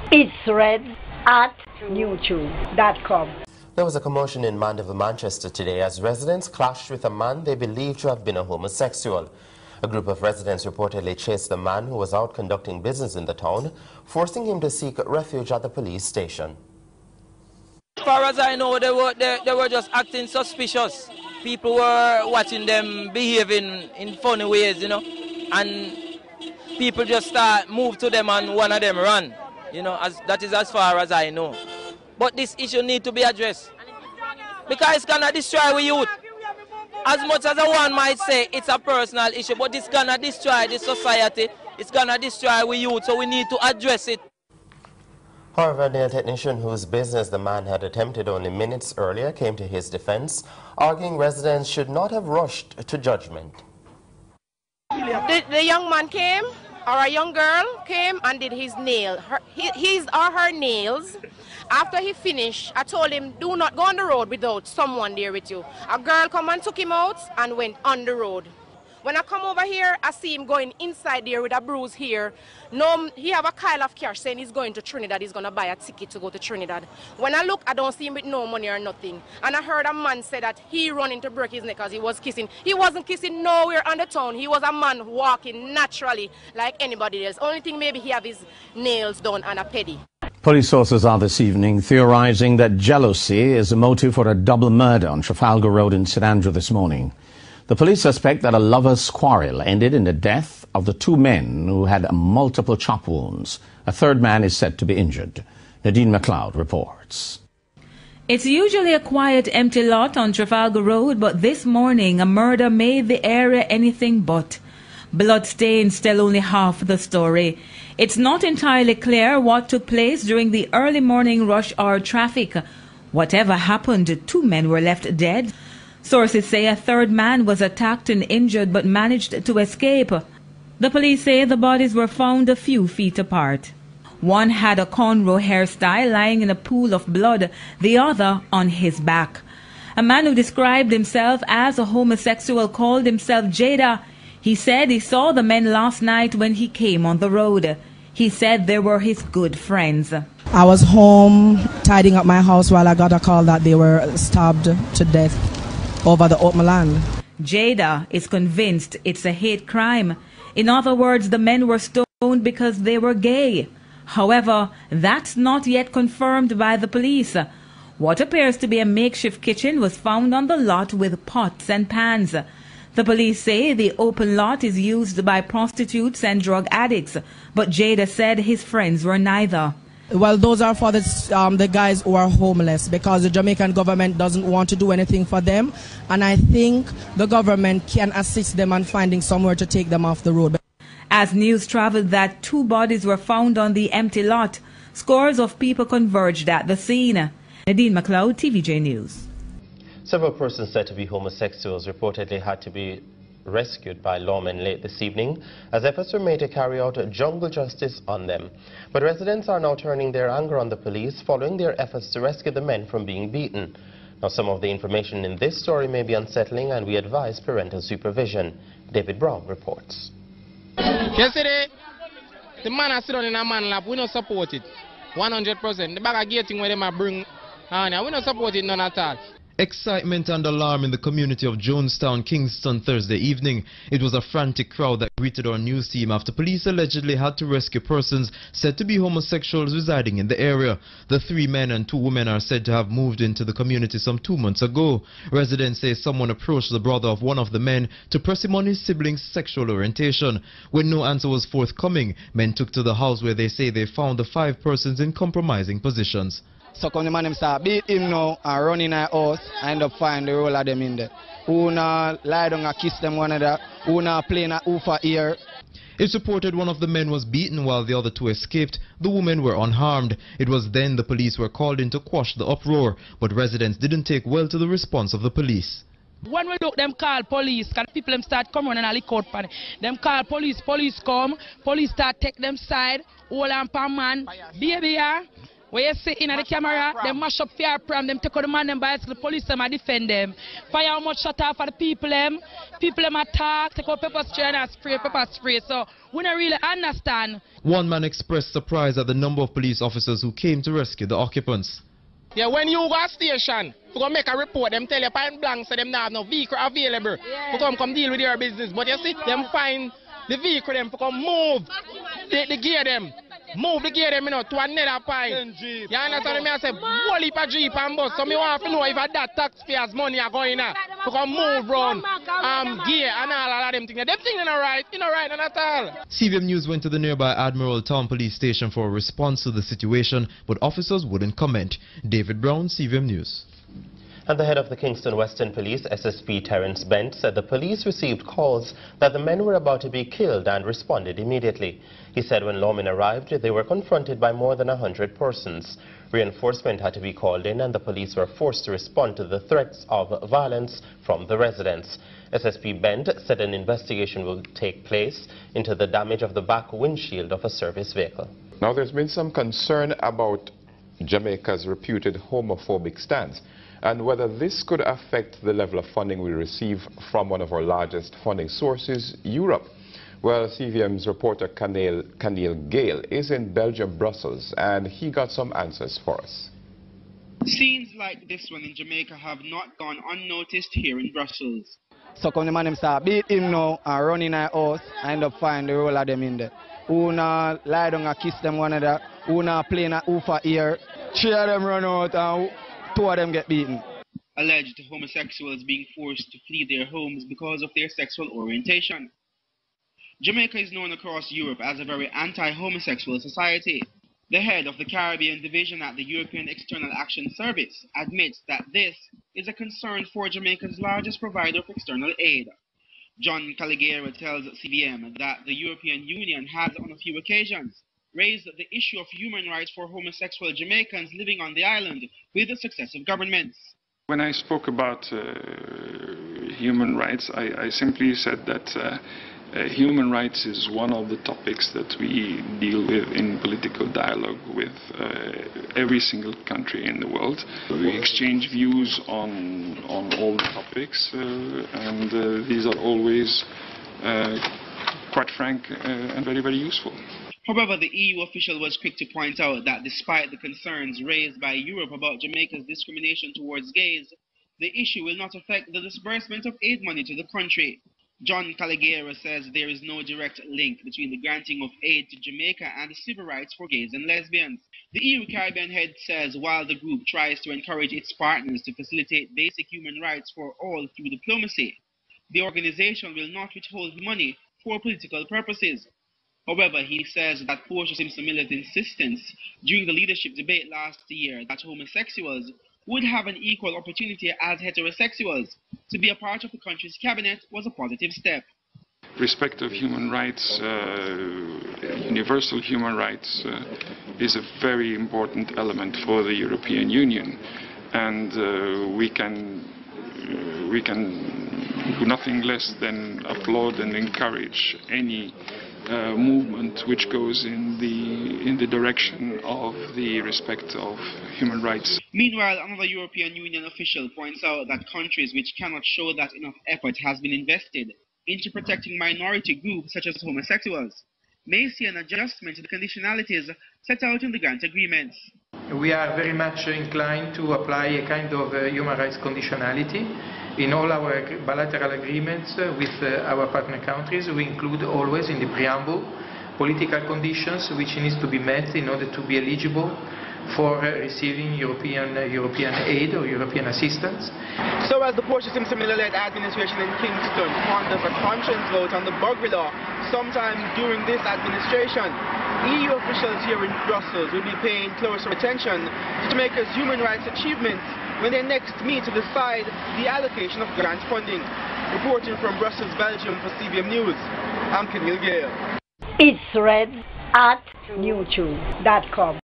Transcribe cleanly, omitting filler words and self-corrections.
It's red at youtube.com. There was a commotion in Mandeville, Manchester today as residents clashed with a man they believed to have been a homosexual. A group of residents reportedly chased the man who was out conducting business in the town, forcing him to seek refuge at the police station. As far as I know, they were just acting suspicious. People were watching them behaving in funny ways, you know, and people just move to them and one of them run, you know, that is as far as I know. But this issue need to be addressed because it's gonna destroy our youth. As much as one might say it's a personal issue, but it's gonna destroy the society, it's gonna destroy our youth, so we need to address it. However, a nail technician whose business the man had attempted only minutes earlier came to his defense, arguing residents should not have rushed to judgment. The young man came, or a young girl came and did his nail, his or her nails. After he finished, I told him, do not go on the road without someone there with you. A girl come and took him out and went on the road. When I come over here, I see him going inside there with a bruise here. No, he have a pile of cash saying he's going to Trinidad. He's going to buy a ticket to go to Trinidad. When I look, I don't see him with no money or nothing. And I heard a man say that he running to break his neck because he was kissing. He wasn't kissing nowhere on the town. He was a man walking naturally like anybody else. Only thing maybe he have his nails done and a pedi. Police sources are this evening theorizing that jealousy is the motive for a double murder on Trafalgar Road in St Andrew this morning. The police suspect that a lover's quarrel ended in the death of the two men who had multiple chop wounds. A third man is said to be injured. Nadine McLeod reports. It's usually a quiet, empty lot on Trafalgar Road, but this morning a murder made the area anything but. Bloodstains tell only half the story. It's not entirely clear what took place during the early morning rush hour traffic. Whatever happened, two men were left dead. Sources say a third man was attacked and injured but managed to escape. The police say the bodies were found a few feet apart. One had a cornrow hairstyle lying in a pool of blood, the other on his back. A man who described himself as a homosexual called himself Jada. He said he saw the men last night when he came on the road. He said they were his good friends. I was home tidying up my house while I got a call that they were stabbed to death over the open land. Jada is convinced it's a hate crime. In other words, the men were stoned because they were gay. However, that's not yet confirmed by the police. What appears to be a makeshift kitchen was found on the lot with pots and pans. The police say the open lot is used by prostitutes and drug addicts, but Jada said his friends were neither. Well, those are for the guys who are homeless because the Jamaican government doesn't want to do anything for them. And I think the government can assist them in finding somewhere to take them off the road. As news traveled that two bodies were found on the empty lot, scores of people converged at the scene. Nadine McLeod, TVJ News. Several persons said to be homosexuals reportedly had to be rescued by lawmen late this evening as efforts were made to carry out jungle justice on them. But residents are now turning their anger on the police following their efforts to rescue the men from being beaten. Now, some of the information in this story may be unsettling and we advise parental supervision. David Brown reports. Yesterday, the man has sit on in a man lap. We don't support it 100%. The bag of gating where they might bring on, we don't support it none at all. Excitement and alarm in the community of Jonestown, Kingston Thursday evening. It was a frantic crowd that greeted our news team after police allegedly had to rescue persons said to be homosexuals residing in the area. The 3 men and 2 women are said to have moved into the community some 2 months ago. Residents say someone approached the brother of one of the men to press him on his sibling's sexual orientation. When no answer was forthcoming, men took to the house where they say they found the 5 persons in compromising positions. So come the man start beat him now and run in our house and end up finding the roll of them in there. Who not lie down and kiss them one another, who not playing a oofa ear. It's reported one of the men was beaten while the other 2 escaped. The women were unharmed. It was then the police were called in to quash the uproar, but residents didn't take well to the response of the police. When we do, them call police, because people them start coming and I lick out for them. Them call police, police come, police start take them side, hold on per man, baby, Where you see in the camera, they mash up fear pram, them take out the man them bicycle, the police them and defend them. Fire how much shot off for the people them attack, take out pepper spray and spray pepper spray. So we don't really understand. One man expressed surprise at the number of police officers who came to rescue the occupants. Yeah, when you go to station, you go make a report, them tell you point blank, so them not have no vehicle available. You come deal with your business. But you see, them find the vehicle them to come move the gear them. Move the gear them, you know, to another point. You understand me? I say, whole heap of Jeep and bus. So me want to know if that taxpayers' money are going to come move round gear and all of them things. Them things are right, not at all. CVM News went to the nearby Admiral Town Police Station for a response to the situation, but officers wouldn't comment. David Brown, CVM News. And the head of the Kingston Western Police, SSP Terence Bent, said the police received calls that the men were about to be killed and responded immediately. He said when lawmen arrived, they were confronted by more than 100 persons. Reinforcement had to be called in and the police were forced to respond to the threats of violence from the residents. SSP Bent said an investigation will take place into the damage of the back windshield of a service vehicle. Now there's been some concern about Jamaica's reputed homophobic stance, and whether this could affect the level of funding we receive from one of our largest funding sources, Europe. Well, CVM's reporter Caneel Gale is in Belgium, Brussels, and he got some answers for us. Scenes like this one in Jamaica have not gone unnoticed here in Brussels. So come the man them start beat him now and run in our house and end up finding the roll of them in there. Who not lie down and kiss them one another, who not play in a oofa ear, 3 of them run out and 2 of them get beaten. Alleged homosexuals being forced to flee their homes because of their sexual orientation. Jamaica is known across Europe as a very anti-homosexual society. The head of the Caribbean division at the European External Action Service admits that this is a concern for Jamaica's largest provider of external aid. John Caligera tells CVM that the European Union has on a few occasions raised the issue of human rights for homosexual Jamaicans living on the island with successive governments. When I spoke about human rights, I simply said that human rights is one of the topics that we deal with in political dialogue with every single country in the world. We exchange views on all the topics, and these are always quite frank and very, very useful. However, the EU official was quick to point out that despite the concerns raised by Europe about Jamaica's discrimination towards gays, the issue will not affect the disbursement of aid money to the country. John Caligera says there is no direct link between the granting of aid to Jamaica and the civil rights for gays and lesbians. The EU Caribbean head says while the group tries to encourage its partners to facilitate basic human rights for all through diplomacy, the organization will not withhold money for political purposes. However, he says that Portia Simpson-Miller's insistence during the leadership debate last year that homosexuals would have an equal opportunity as heterosexuals to be a part of the country's cabinet was a positive step. Respect of human rights, universal human rights, is a very important element for the European Union, and we can do nothing less than applaud and encourage any movement which goes in the direction of the respect of human rights. Meanwhile, another European Union official points out that countries which cannot show that enough effort has been invested into protecting minority groups such as homosexuals may see an adjustment to the conditionalities set out in the grant agreements. We are very much inclined to apply a kind of human rights conditionality in all our bilateral agreements with our partner countries. We include always in the preamble political conditions which needs to be met in order to be eligible for receiving European aid or European assistance. So as the Portia Simpson-Miller-led administration in Kingston ponders a conscience vote on the Buggery law sometime during this administration, EU officials here in Brussels will be paying closer attention to Jamaica's human rights achievements when they next meet to decide the allocation of grant funding. Reporting from Brussels, Belgium for CVM News, I'm Caneel Gale. It's red at newtube.com.